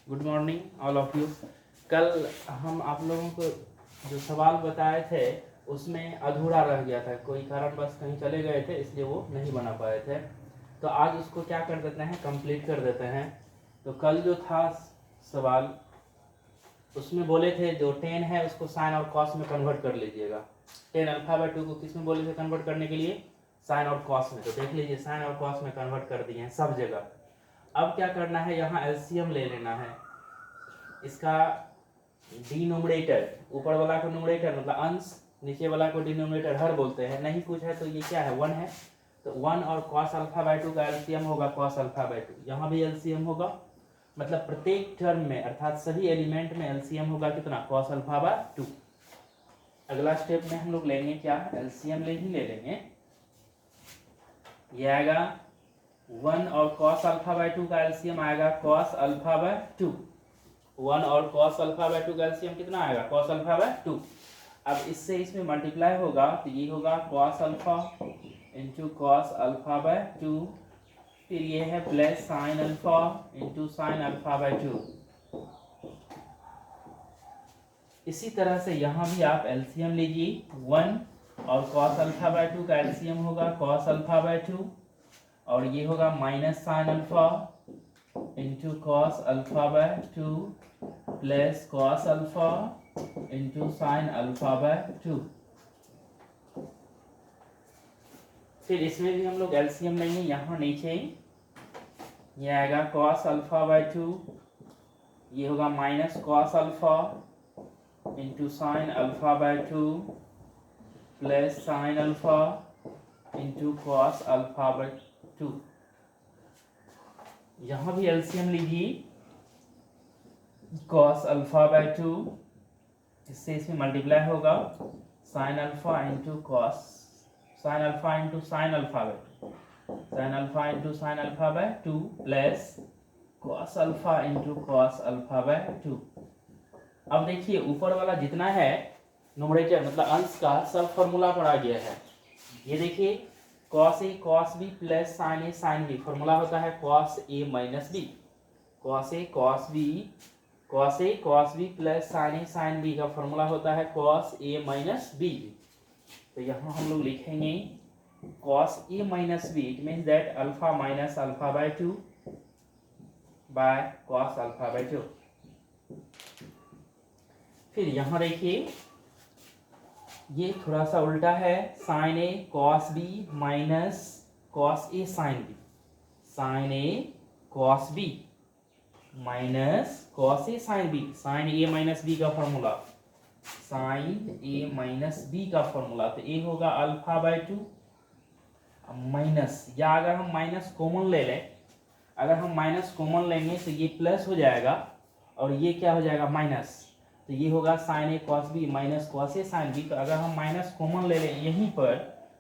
Good morning all of you. कल हम आप लोगों को जो सवाल बताए थे उसमें अधूरा रह गया था, कोई कारणवश कहीं चले गए थे इसलिए वो नहीं बना पाए थे। तो आज उसको क्या कर देते हैं, कंप्लीट कर देते हैं। तो कल जो था सवाल उसमें बोले थे जो 10 है उसको साइन और कॉस में कन्वर्ट कर लीजिएगा। 10 अल्फा बाय 2 को किस में बोले थे कन्वर्ट करने के लिए? साइन और कॉस में। तो देख लीजिए साइन और कॉस में कन्वर्ट कर दिए हैं सब जगह। अब क्या करना है, यहाँ एलसीएम ले लेना है। इसका डिनोमिनेटर, ऊपर वाला को न्यूमरेटर मतलब अंश, नीचे वाला को डिनोमिनेटर हर बोलते हैं। नहीं कुछ है तो ये क्या है, 1 है। तो 1 और कॉस अल्फा बाय 2 का एलसीएम होगा कॉस अल्फा बाय 2। यहाँ भी एलसीएम होगा, मतलब प्रत्येक टर्म में अर्थात सभी एलिमेंट में एलसीएम होगा कितना, कॉस अल्फा बाय 2। अगला स्टेप में हम लोग लेंगे क्या, एलसीएम ले लेंगे। ये आएगा 1 और कॉस अल्फा बाय 2 का एलसीएम आएगा कॉस अल्फा बाय 2। 1 और कॉस अल्फा बाय 2 का एलसीएम कितना आएगा, कॉस अल्फा बाय 2। अब इससे इसमें मल्टीप्लाई होगा तो ये होगा cos alpha into cos alpha by 2, फिर ये है plus sine alpha into sine alpha by 2। इसी तरह से यहाँ भी आप एलसीएम लीजिए। 1 और कॉस अल्फा बाय 2 का एलसीएम होगा कॉस अल्फा बाय 2, और ये होगा minus sine alpha into cos alpha by 2 plus cos alpha into sine alpha by 2। फिर इसमें भी हम लोग एलसीएम लेंगे। यहाँ नीचे ये आएगा कॉस अल्फा बाय 2, ये होगा minus cos alpha into sine alpha by 2 plus sine alpha into cos alpha by 2। यहाँ भी एलसीएम लीजिए, कॉस अल्फा बाय 2, इससे इसमें मल्टीप्लाई होगा sine alpha into cos, sine alpha into sine alpha by 2, sine alpha into sine alpha by 2 plus cos alpha into cos alpha by 2। अब देखिए ऊपर वाला जितना है न्यूमरेटर मतलब अंश का सब फॉर्मूला पर आ गया है। ये देखिए cos A cos B plus sign A sine B, formula होता है cos A minus B. Cos A cos B, cos A cos B plus sign A sine B का फॉर्मूला होता है कॉस ए माइनस बी। तो यहाँ हम लोग लिखेंगे cos A minus B, it means that alpha minus alpha by 2 by cos alpha by 2। फिर यहाँ देखिए ये थोड़ा सा उल्टा है, sine A cos B minus cos A sine B, sine A cos B minus cos A sine B, sine A minus B का formula, sine A minus B का फॉर्मूला। तो ए होगा अल्फा बाय 2 माइनस, या अगर हम minus common ले लें, अगर हम माइनस कॉमन लेंगे तो ये प्लस हो जाएगा और ये क्या हो जाएगा माइनस। तो ये होगा sign A cos B minus cos A sine B. तो अगर हम माइनस कॉमन ले लें यहीं पर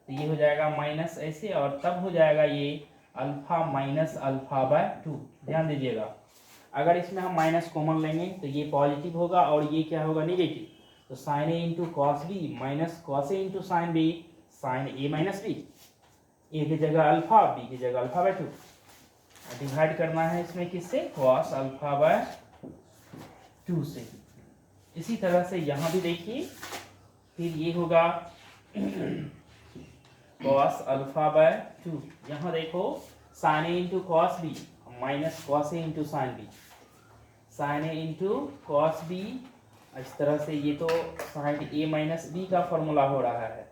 तो ये हो जाएगा माइनस ऐसे, और तब हो जाएगा ये अल्फा माइनस अल्फा बाय 2। ध्यान दीजिएगा, अगर इसमें हम माइनस कॉमन लेंगे तो ये पॉजिटिव होगा और ये क्या होगा नेगेटिव। तो sine A into cos B minus cos A into sine B, sine A minus B, A की जगह अल्फा बी की जगह अल्फा बाय 2। डिवाइड करना है इसमें किससे, कॉस अल्फा बाय 2 से। इसी तरह से यहाँ भी देखिए, फिर ये होगा कॉस अल्फा बाय 2। यहाँ देखो sine A into cos B minus cos A into sine B, sine A into cos B. इस तरह से ये तो साइन ए माइनस बी का फॉर्मूला हो रहा है,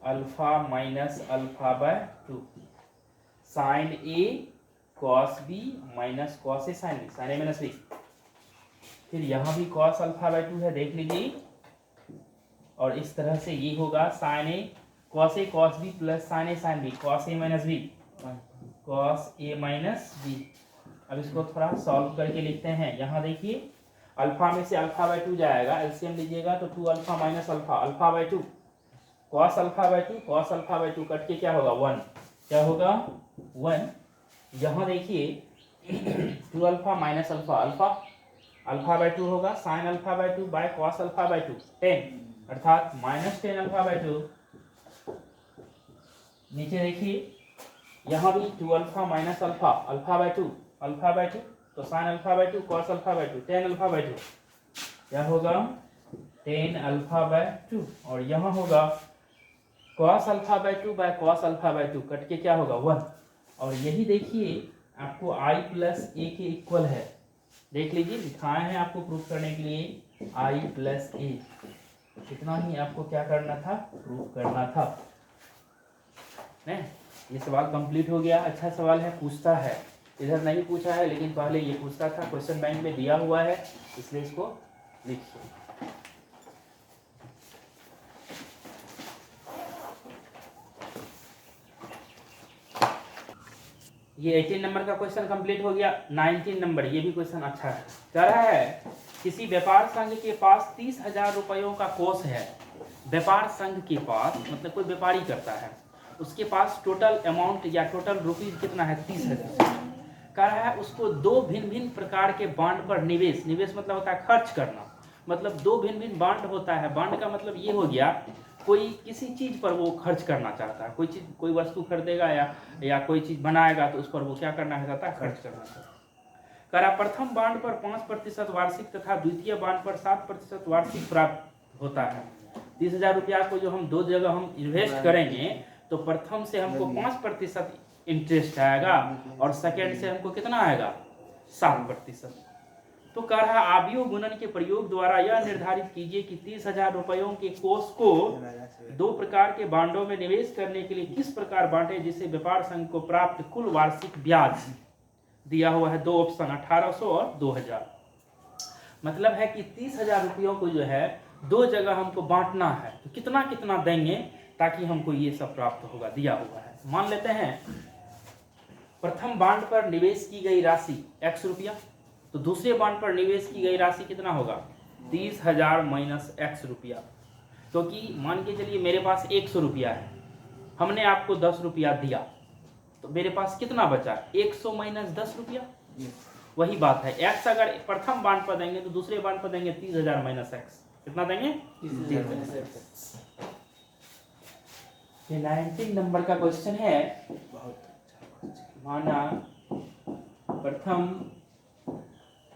alpha minus alpha by 2, sine A cos B minus cos A sine B, sine A minus B. फिर यहाँ भी कॉस अल्फा बाय 2 है, देख लीजिए। और इस तरह से ये होगा sign A cos B plus sign A sine B, cos A minus B, cos A minus B. अब इसको थोड़ा सॉल्व करके लिखते हैं। यहाँ देखिए अल्फा में से अल्फा बाय 2 जाएगा, एलसीएम लीजिएगा तो 2 alpha minus alpha, alpha by 2 cos alpha by 2, cos alpha by 2 cut के क्या होगा 1, क्या होगा 1। यहाँ देखिए 2 alpha minus alpha, alpha alpha by 2 होगा sine alpha by 2 by cos alpha by 2, 10 अर्थात माइनस 10 अल्फा बाय 2। नीचे देखिए यहाँ भी 2 alpha minus alpha, alpha by 2, alpha by 2 तो sine alpha by 2 cos alpha by 2 tan alpha by 2 क्या होगा tan alpha by 2 और यहाँ होगा cos alpha by 2 by cos alpha by 2 cut के क्या होगा 1 और यही देखिए आपको i प्लस ए के इक्वल है। देख लीजिए दिखाए हैं आपको प्रूफ करने के लिए i प्लस ए, इतना ही आपको क्या करना था प्रूफ करना था। नहीं ये सवाल कंप्लीट हो गया। अच्छा सवाल है, पूछता है, इधर नहीं पूछा है लेकिन पहले ये पूछता था, क्वेश्चन बैंक में दिया हुआ है इसलिए इसको लिखिए। ये 18 नंबर का क्वेश्चन कंप्लीट हो गया। 19 नंबर ये भी क्वेश्चन अच्छा है। कह रहा है किसी व्यापार संघ के पास 30,000 रुपयों का कोष है। व्यापार संघ के पास मतलब कोई व्यापारी करता है, उसके पास टोटल अमाउंट या टोटल रुपीज कितना है 30,000। कह रहा है उसको दो भिन्न भिन्न प्रकार के बॉन्ड पर निवेश मतलब होता है खर्च करना, मतलब दो भिन्न भिन्न बॉन्ड होता है। बॉन्ड का मतलब ये हो गया कोई किसी चीज पर वो खर्च करना चाहता है, कोई चीज कोई वस्तु खरीदेगा या कोई चीज बनाएगा तो उस पर वो क्या करना चाहता है खर्च करना चाहता है। कह रहा प्रथम बॉन्ड पर 5% वार्षिक तथा द्वितीय बॉन्ड पर 7% वार्षिक प्राप्त होता है। 30,000 रुपया को जो हम दो जगह हम इन्वेस्ट करेंगे तो प्रथम से हमको 5% इंटरेस्ट आएगा और सेकेंड से हमको कितना आएगा 7%। तो कह रहा आव्यूह गुणन के प्रयोग द्वारा यह निर्धारित कीजिए कि 30,000 रुपयों के कोष को दो प्रकार के बॉन्डों में निवेश करने के लिए किस प्रकार बांटे जिससे व्यापार संघ को प्राप्त कुल वार्षिक ब्याज दिया हुआ है। दो ऑप्शन 1800 और 2000। मतलब है कि 30,000 रुपयों को जो है दो जगह हमको बांटना है तो कितना कितना देंगे ताकि हमको ये सब प्राप्त होगा, दिया हुआ है। मान लेते हैं प्रथम बॉन्ड पर निवेश की गई राशि x रुपया, तो दूसरे बॉन्ड पर निवेश की गई राशि कितना होगा 30,000 माइनस x रुपया। क्योंकि मान के चलिए मेरे पास 100 रुपया है, हमने आपको 10 रुपया दिया तो मेरे पास कितना बचा 100 माइनस 10 रुपया। वही बात है, x अगर प्रथम बॉन्ड पर देंगे तो दूसरे बॉन्ड पर देंगे 30,000 माइनस x, कितना देंगे 30,000। ये 19 नंबर का क्वेश्चन है। माना प्रथम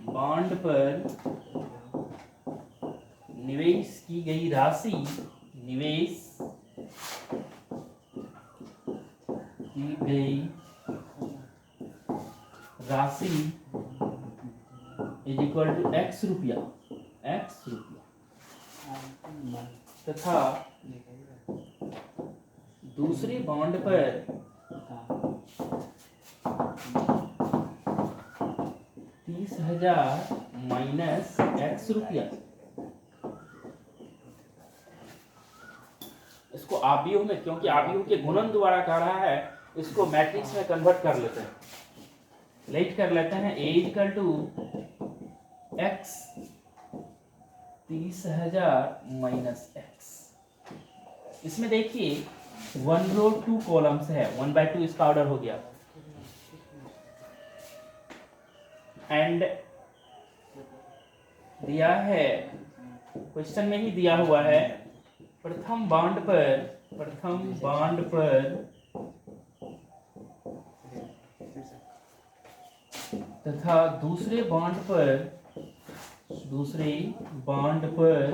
बॉन्ड पर निवेश की गई राशि इज इक्वल टू x रुपया तथा दूसरे बॉन्ड पर 30,000 माइनस x रुपया। इसको आव्यूह में, क्योंकि आव्यूह के गुणन द्वारा कह रहा है, इसको मैट्रिक्स में कन्वर्ट कर लेते हैं, लेट कर लेते हैं। a equal to x 30,000 minus x। इसमें देखिए 1 रो 2 कॉलम्स है, 1/2 इसका ऑर्डर हो गया। एंड दिया है क्वेश्चन में ही दिया हुआ है प्रथम बॉन्ड पर तथा दूसरे बॉन्ड पर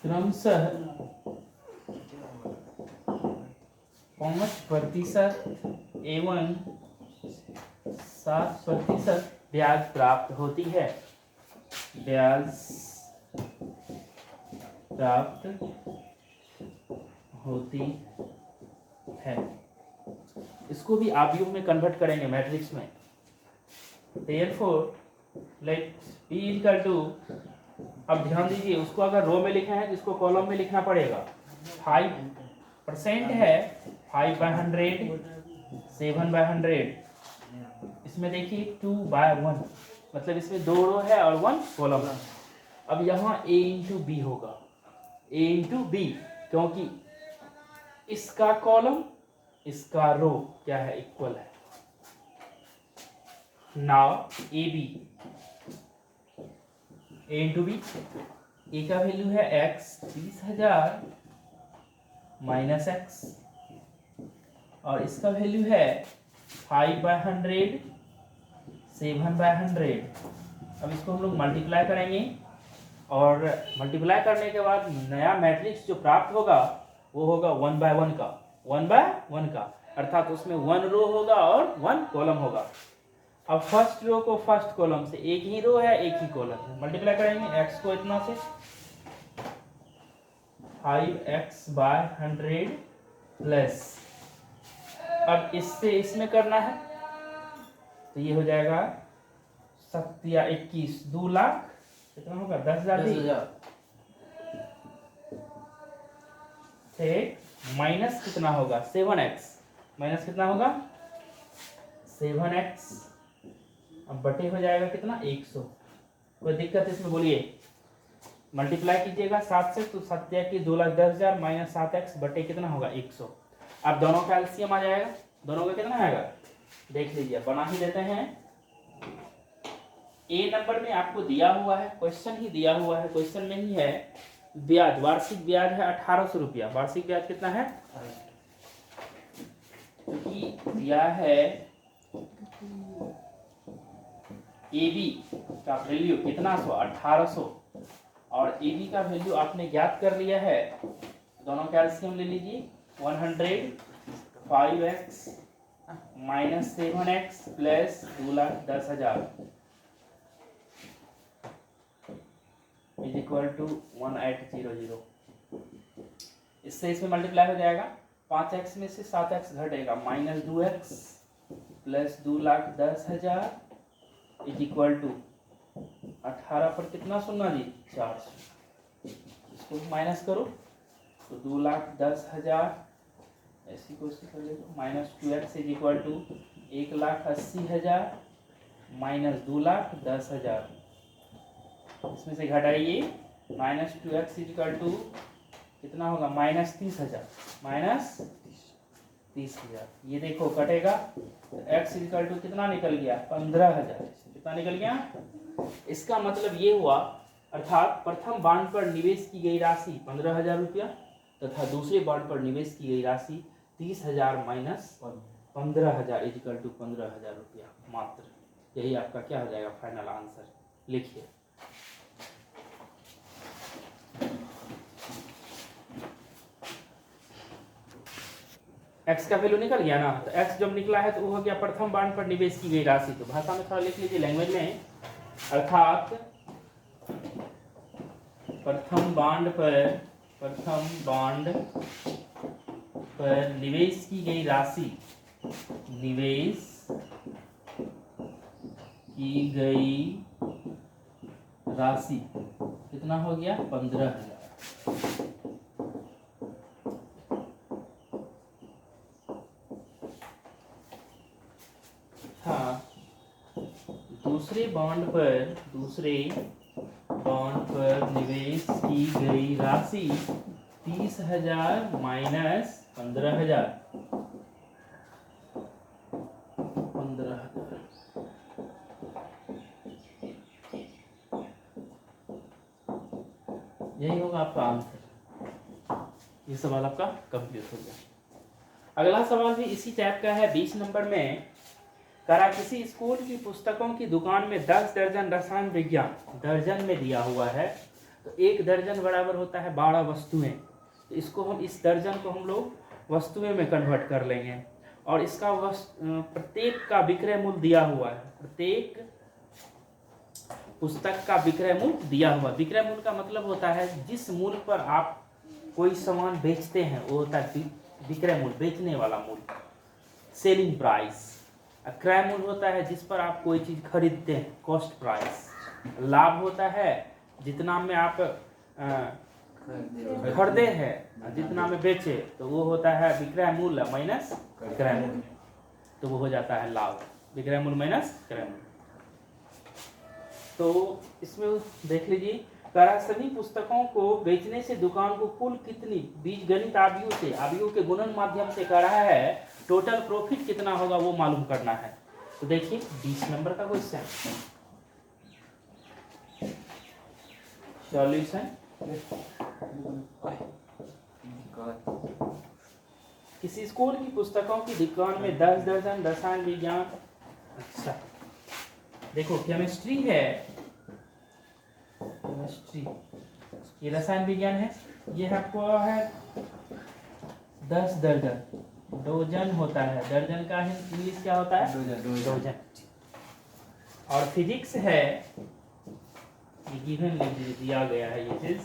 क्रमशः 5% एवं 7% ब्याज प्राप्त होती है। इसको भी आव्यूह में कन्वर्ट करेंगे मैट्रिक्स में। Therefore let P equal to, अब ध्यान दीजिए उसको अगर रो में लिखा है तो इसको कॉलम में लिखना पड़ेगा। 5% है 5/100, 7/100। इसमें देखिए 2/1, मतलब इसमें 2 रो है और 1 कॉलम है। अब यहाँ a इंटू बी होगा, a इंटू बी, क्योंकि इसका कॉलम इसका रो क्या है इक्वल है। Now A B, a into B, A का वैल्यू है x 30,000 माइनस x और इसका वैल्यू है 5/100 7/100। अब इसको हम लोग मल्टीप्लाई करेंगे और मल्टीप्लाई करने के बाद नया मैट्रिक्स जो प्राप्त होगा वो होगा 1/1 का, 1/1 का, अर्थात उसमें 1 रो होगा और 1 कॉलम होगा। अब फर्स्ट रो को फर्स्ट कॉलम से, एक ही रो है एक ही कॉलम है, मल्टीप्लाई करेंगे x को इतना से 5x/100 प्लस, अब इससे इसमें करना है तो ये हो जाएगा 7 या 21, 2 लाख कितना होगा 10,000 से माइनस कितना होगा 7x, माइनस कितना होगा 7x, अब बटे हो जाएगा कितना 100। कोई दिक्कत इसमें बोलिए? मल्टीप्लाई कीजिएगा 7 से तो 7 या की 2,10,000 माइनस 7x बटे कितना होगा 100। अब दोनों का एलसीएम आ जाएगा, दोनों का कितना आएगा देख लीजिए, बना ही देते हैं। ए नंबर में आपको दिया हुआ है, क्वेश्चन ही दिया हुआ है, क्वेश्चन में ही है ब्याज, वार्षिक ब्याज है 1800 रुपया। वार्षिक ब्याज कितना है? क्योंकि दिया है ए बी का वैल्यू कितना 1800 और ए बी का वैल्यू आपने ज्ञात कर लिया है, दोनों का एलसीएम ले लीजिए 100 5x minus 7x plus 2,10,000 is equal to 1800। इससे इसमें मल्टीप्लाई हो जाएगा, 5x में से 7x घटेगा, minus 2x plus 2,10,000 is equal to 18 पर कितना सुनना जी 400। इसको माइनस करो तो 2,10,000 ऐसी कोशिश कर ले, minus 2x is equal to 1,80,000 minus 2,10,000, इसमें से घटाइए, minus 2x is equal to कितना होगा माइनस 30,000, माइनस 30,000। ये देखो कटेगा तो x इज इक्वल टू कितना निकल गया 15,000, कितना निकल गया? इसका मतलब ये हुआ, अर्थात प्रथम बॉन्ड पर निवेश की गई राशि 15,000 रुपया तथा दूसरे बॉन्ड पर निवेश की गई राशि 30,000 माइनस 15,000 इज इक्वल टू 15,000 रुपया मात्र। यही आपका क्या हो जाएगा फाइनल आंसर, लिखिए। x का वैल्यू निकल गया ना, तो x जब निकला है तो वो हो गया प्रथम बॉन्ड पर निवेश की गई राशि। तो भाषा में थोड़ा लिख लीजिए लैंग्वेज में, अर्थात प्रथम बॉन्ड पर निवेश की गई राशि, निवेश की गई राशि कितना हो गया 15,000। हाँ, दूसरे बॉन्ड पर निवेश की गई राशि 30,000 माइनस 15,000, 15,000। यही होगा आपका आंसर। ये सवाल आपका कंप्लीट हो गया। अगला सवाल भी इसी टाइप का है, 20 नंबर में करा, किसी स्कूल की पुस्तकों की दुकान में 10 दर्जन रसायन विज्ञान दर्जन में दिया हुआ है, तो 1 दर्जन बराबर होता है 12 वस्तुएं। तो इसको हम, इस दर्जन को हम लोग वस्तुएं में कन्वर्ट कर लेंगे और इसका प्रत्येक का विक्रय मूल्य दिया हुआ है, प्रत्येक पुस्तक का विक्रय मूल्य दिया हुआ। विक्रय मूल्य का मतलब होता है जिस मूल्य पर आप कोई सामान बेचते हैं वो होता है विक्रय मूल्य, बेचने वाला मूल्य, सेलिंग प्राइस। क्रय मूल्य होता है जिस पर आप कोई चीज खरीदते हैं, कॉस्ट प्राइस। लाभ होता है जितना में आप खरीदे हैं, जितना में बेचे, तो वो होता है विक्रय मूल्य माइनस क्रय मूल्य, तो वो हो जाता है लाभ। विक्रय मूल्य माइनस क्रय मूल्य। तो इसमें देख लीजिए, करा सभी पुस्तकों को बेचने से दुकान को कुल कितनी बीजगणित आवियों के गुणन माध्यम से करा है, टोटल प्रॉफिट कितना होगा वो मालूम करना है। तो देखिए 20 नंबर का क्वेश्चन, सॉल्यूशन। किसी स्कूल की पुस्तकों की दुकान में 10 दर्जन रसायन विज्ञान, अच्छा देखो केमिस्ट्री है, केमिस्ट्री ये रसायन विज्ञान है, ये आपको है 10 दर्जन, डोजन होता है, दर्जन का इंग्लिश क्या होता है? डोजन। और फिजिक्स है, ये गिवन दिया गया है, ये चीज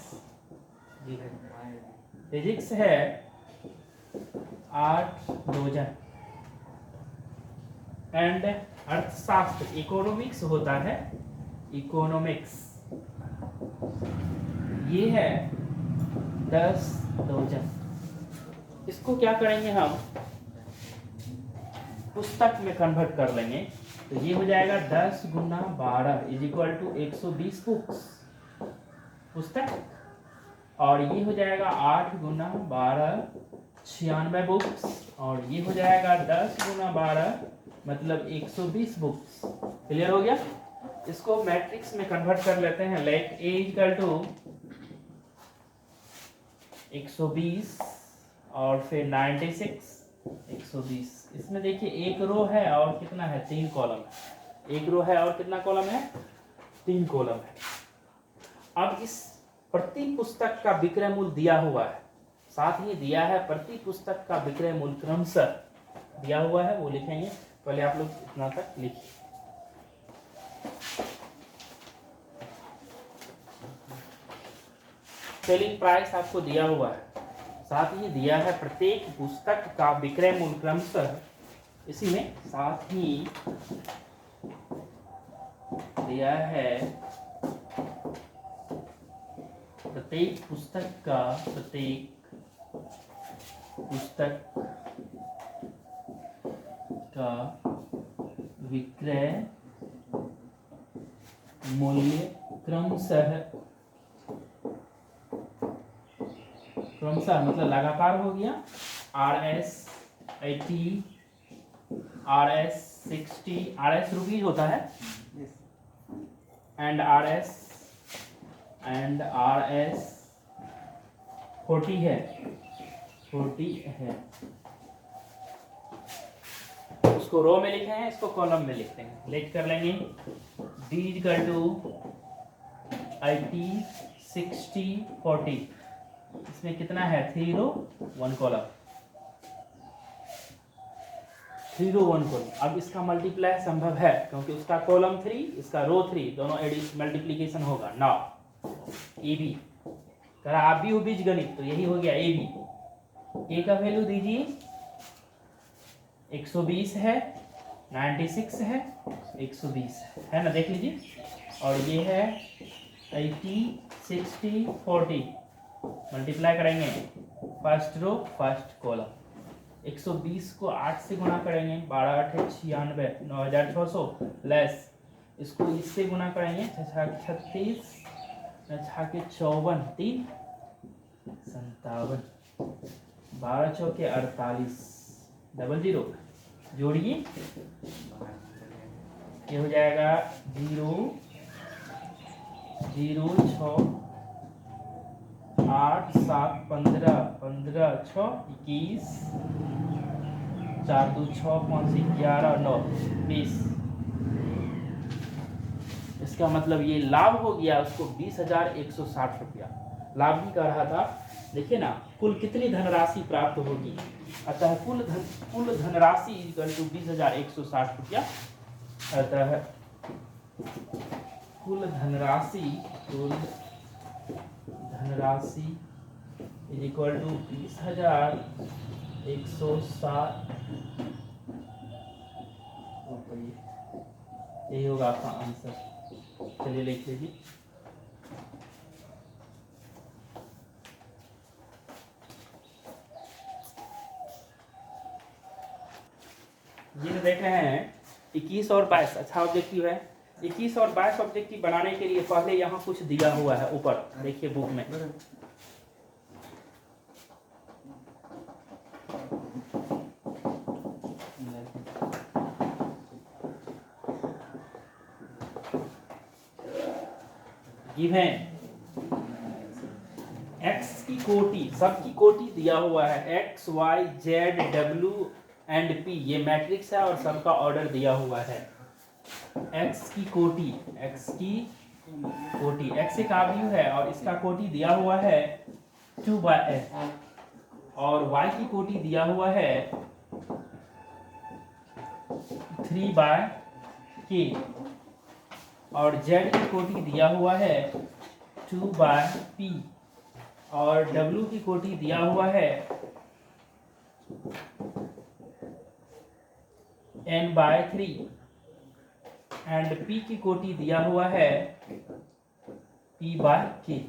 गिवन। फिजिक्स है 8 डोजन। एंड अर्थशास्त्र इकोनॉमिक्स होता है, इकोनॉमिक्स ये है 10 डोजन। इसको क्या करेंगे हम, पुस्तक में कन्वर्ट कर लेंगे, तो ये हो जाएगा 10 गुना 12 इज इक्वल टू 120 बुक्स पुस्तक, और ये हो जाएगा 8 गुना 12 96 बुक्स, और ये हो जाएगा 10 गुना 12 मतलब 120 बुक्स। क्लियर हो गया? इसको मैट्रिक्स में कन्वर्ट कर लेते हैं। लेट ए इक्वल टू 120 और फिर 96 120। इसमें देखिए एक रो है और कितना है, 3 कॉलम है। एक रो है और कितना कॉलम है, 3 कॉलम है। अब इस प्रति पुस्तक का विक्रय मूल्य दिया हुआ है, साथ ही दिया है प्रति पुस्तक का विक्रय मूल्य क्रमशः दिया हुआ है, वो लिखेंगे। पहले आप लोग इतना तक लिखिए। सेलिंग प्राइस आपको दिया हुआ है, साथ ही दिया है प्रत्येक पुस्तक का विक्रय मूल्य क्रमशः, इसी में साथ ही दिया है प्रत्येक पुस्तक का विक्रय मूल्य क्रमशः मतलब लगातार हो गया, RS 80 RS 60 RS रुपीज होता है, एंड RS 40 है, उसको रो में लिखे हैं, इसको कॉलम में लिखते हैं। लेट कर लेंगे D इक्वल टू 80 60 40। इसमें कितना है, 3 रो 1 कॉलम, 3 रो 1 कॉलम। अब इसका मल्टीप्लाई संभव है क्योंकि उसका कॉलम 3 इसका रो 3, दोनों मल्टीप्लीकेशन होगा। नाउ AB करा, आप भी हो बीज गणित, तो यही हो गया AB। ए का वैल्यू दीजिए, 120 है, 96 है, 120 है ना, देख लीजिए। और ये है 80 60 40, मल्टीप्लाई करेंगे फर्स्ट रो फर्स्ट कॉलम। 120 को 8 से गुणा करेंगे, 12 8 96 9600 लेस, इसको इससे गुणा करेंगे 36 के 54 3 57, 12 चौके 48 00 जोड़िए, ये हो जाएगा 0 0 6 8 7 15 15 6 21 4 2 6 5 11 9 20। इसका मतलब ये लाभ हो गया उसको 20,160 रुपया लाभ भी कर रहा था। देखिए ना, कुल कितनी धनराशि प्राप्त होगी, अतः कुल धनराशि इक्वल टू 20,160 रुपया। अतः कुल धनराशि इज इक्वल टू 20,160 रुपये। यही होगा आपका आंसर। चलिए लिख लीजिए। ये जो देख रहे हैं 21 और 22 अच्छा ऑब्जेक्टिव है। 21 और 22 ऑब्जेक्टिव बनाने के लिए पहले यहाँ कुछ दिया हुआ है ऊपर, देखिए बुक में। गिवन x की कोटि, सबकी कोटि दिया हुआ है, x y z w and p, ये मैट्रिक्स है और सबका ऑर्डर दिया हुआ है। x की कोटि, x एक आव्यूह है और इसका कोटि दिया हुआ है 2/n, और y की कोटि दिया हुआ है 3/k, और z की कोटि दिया हुआ है 2/p, और w की कोटि दिया हुआ है n/3, एंड p की कोटि दिया हुआ है p/k।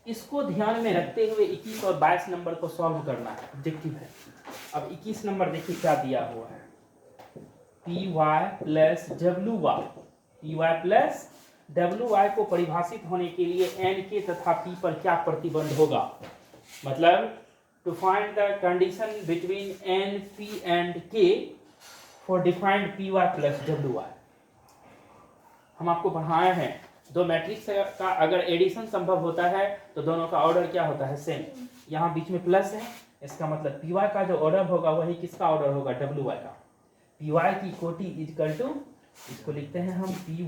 इसको ध्यान में रखते हुए 21 और 22 नंबर को सॉल्व करना है, ऑब्जेक्टिव है। अब 21 नंबर देखिए क्या दिया हुआ है, py plus wy, py plus wy को परिभाषित होने के लिए n के तथा p पर क्या प्रतिबंध होगा, मतलब to find the condition between n, p and k for defined py plus wy। हम आपको पढ़ाए हैं दो मैट्रिक्स का अगर एडिशन संभव होता है तो दोनों का ऑर्डर क्या होता है, सेम। यहाँ बीच में प्लस है, इसका मतलब py का जो ऑर्डर होगा वही किसका ऑर्डर होगा, wy का। py की कोटि इक्वल टू, इसको लिखते हैं हम py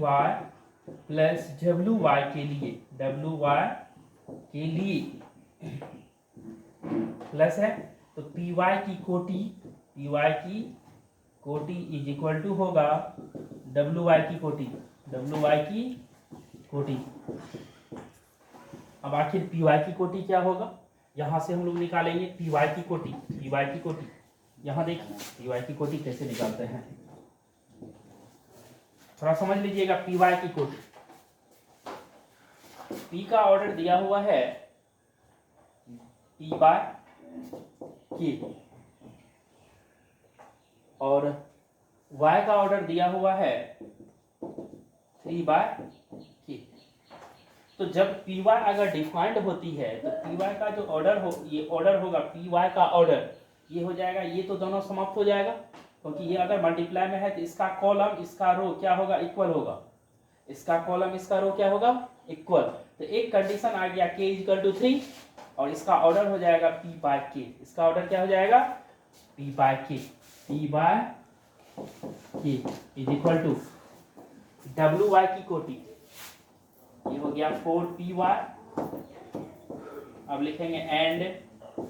प्लस wy के लिए प्लस है, तो py की कोटि इज इक्वल टू होगा wy की कोटि। अब आखिर py की कोटि क्या होगा, यहां से हम लोग निकालेंगे py की कोटि। यहां देखिए py की कोटि कैसे निकालते हैं, थोड़ा समझ लीजिएगा। py की कोटि, p का ऑर्डर दिया हुआ है p/k, और y का ऑर्डर दिया हुआ है 3/k। तो जब py अगर डिफाइंड होती है तो py का जो ऑर्डर हो, ये ऑर्डर होगा py का ऑर्डर, ये हो जाएगा, ये तो दोनों समाप्त हो जाएगा, क्योंकि ये अगर मल्टीप्लाई में है तो इसका कॉलम इसका रो क्या होगा, इक्वल होगा। इसका कॉलम इसका रो क्या होगा, इक्वल। तो एक कंडीशन आ गया k इक्वल टू 3, और इसका ऑर्डर हो जाएगा p/k। इसका ऑर्डर क्या हो जाएगा, p/k is equal to wy की कोटि, ये हो गया 4py। अब लिखेंगे एंड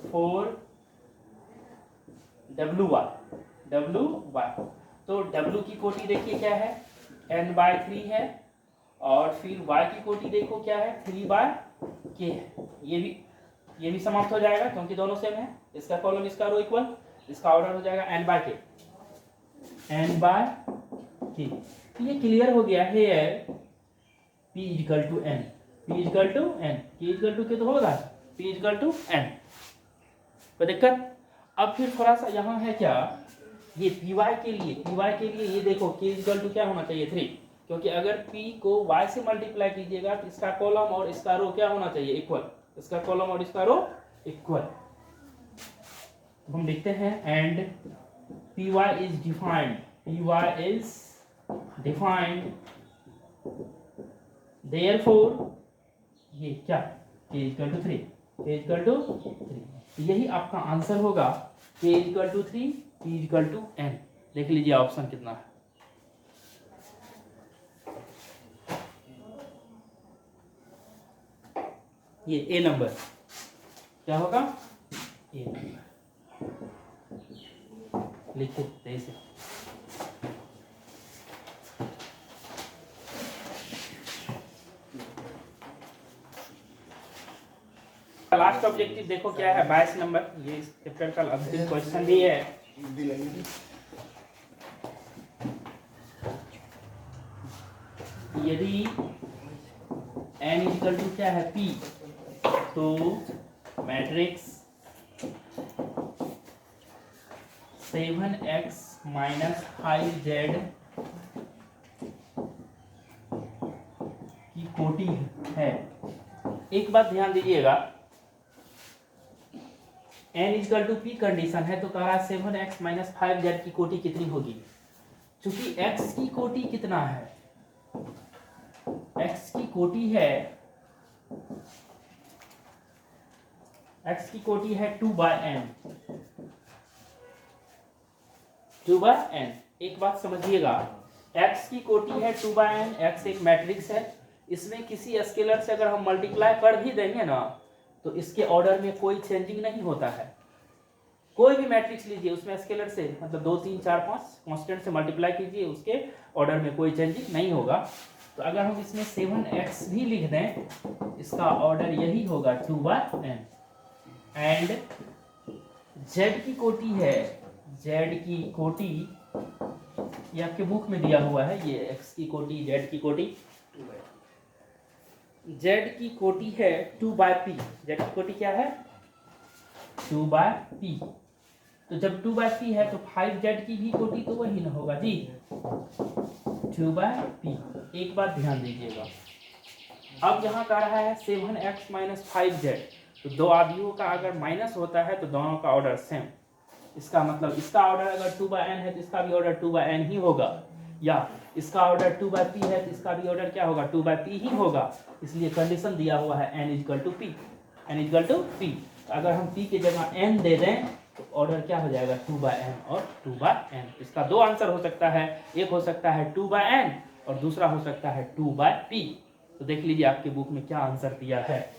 4wy। तो w की कोटि देखिए क्या है, n/3 है, और फिर y की कोटि देखो क्या है, 3/k है। ये भी समाप्त हो जाएगा क्योंकि दोनों सेम है। इसका कॉलम इसका रो इक्वल, इसका ऑर्डर हो जाएगा n/k। तो ये क्लियर हो गया है p equal to n, k equal to K तो होगा p इक्वल टू n। कोई दिक्कत? अब फिर थोड़ा सा यहाँ है क्या, ये py के लिए ये देखो k इक्वल टू क्या होना चाहिए, 3, क्योंकि अगर p को y से मल्टीप्लाई कीजिएगा तो इसका कॉलम और इसका रो क्या होना चाहिए, इक्वल। इसका कॉलम और इसका रो इक्वल। हम लिखते हैं and py is defined, therefore ये क्या, k इक्वल टू 3, यही आपका आंसर होगा, k equal to 3, p equal to n। देख लीजिए ऑप्शन कितना है। ये ए नंबर क्या होगा, ए नंबर लिखिए ऐसे। लास्ट ऑब्जेक्टिव देखो क्या है, 22 नंबर। ये चैप्टर का अंतिम क्वेश्चन भी है। यदि n इक्वल टू क्या है, p, तो मैट्रिक्स 7x माइनस 5z की कोटि है। एक बात ध्यान दीजिएगा, n equal to p condition है तो कह रहा है 7x माइनस 5z की कोटि कितनी होगी। चूंकि x की कोटि कितना है, x की कोटि है 2/n। एक बात समझिएगा, x की कोटि है 2/n, x एक मैट्रिक्स है, इसमें किसी स्केलर से अगर हम मल्टीप्लाई कर भी देंगे ना तो इसके ऑर्डर में कोई चेंजिंग नहीं होता है। कोई भी मैट्रिक्स लीजिए उसमें स्केलर से मतलब 2 3 4 5 कांस्टेंट से मल्टीप्लाई कीजिए, उसके ऑर्डर में कोई चेंजिंग नहीं होगा। तो अगर हम इसमें 7x भी लिख दें इसका ऑर्डर यही होगा 2/n। एंड z की कोटि है, z की कोटि ये आपके बुक में दिया हुआ है, ये x की कोटि z की कोटि, z की कोटि है 2/p। z की कोटि क्या है 2/p। तो जब 2/p है तो 5z की भी कोटि तो वही ना होगा जी 2/p। एक बात ध्यान दीजिएगा, अब यहाँ का रहा है 7x - 5z, तो दो आदियों का अगर माइनस होता है तो दोनों का ऑर्डर सेम। इसका मतलब इसका ऑर्डर अगर 2/n है तो इसका भी ऑर्डर 2/n ही होगा, या इसका ऑर्डर 2/p है तो इसका भी ऑर्डर क्या होगा 2/p ही होगा। इसलिए कंडीशन दिया हुआ है n = p, n = p। तो अगर हम p की जगह n दे दें तो ऑर्डर क्या हो जाएगा 2/n और 2/n। इसका दो आंसर हो सकता है, एक हो सकता है 2/n और दूसरा हो सकता है 2/p। तो देख लीजिए आपके बुक में क्या आंसर दिया है,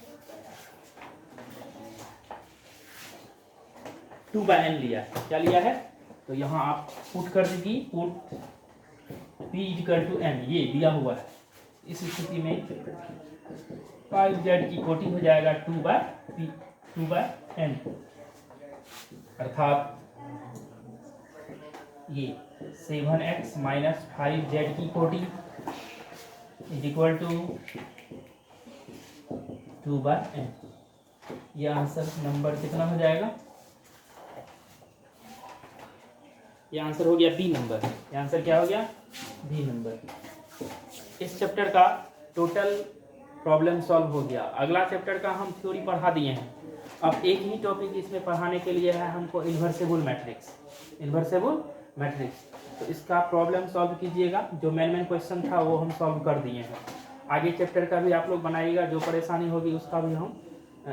2/n लिया है। क्या लिया है तो यहाँ आप पुट कर दीजिए, पुट p = n, ये दिया हुआ है। इस स्थिति में 5z की कोटि हो जाएगा 2/n, अर्थात ये 7x - 5z की कोटि = 2/n। ये आंसर नंबर कितना हो जाएगा, ये आंसर हो गया बी नंबर। ये आंसर क्या हो गया बी नंबर। इस चैप्टर का टोटल प्रॉब्लम सॉल्व हो गया। अगला चैप्टर का हम थ्योरी पढ़ा दिए हैं, अब एक ही टॉपिक इसमें पढ़ाने के लिए है हमको इन्वर्सेबल मैट्रिक्स, इन्वर्सेबल मैट्रिक्स। तो इसका प्रॉब्लम सॉल्व कीजिएगा, जो मेन क्वेश्चन था वो हम सॉल्व कर दिए हैं। आगे चैप्टर का भी आप लोग बनाइएगा, जो परेशानी होगी उसका भी हम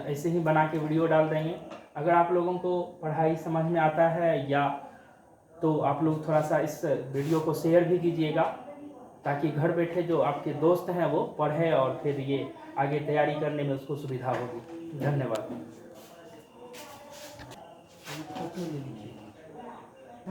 ऐसे ही बना के वीडियो डाल देंगे। अगर आप लोगों को पढ़ाई समझ में आता है या तो आप लोग थोड़ा सा इस वीडियो को शेयर भी कीजिएगा, ताकि घर बैठे जो आपके दोस्त हैं वो पढ़े और फिर ये आगे तैयारी करने में उसको सुविधा होगी। धन्यवाद।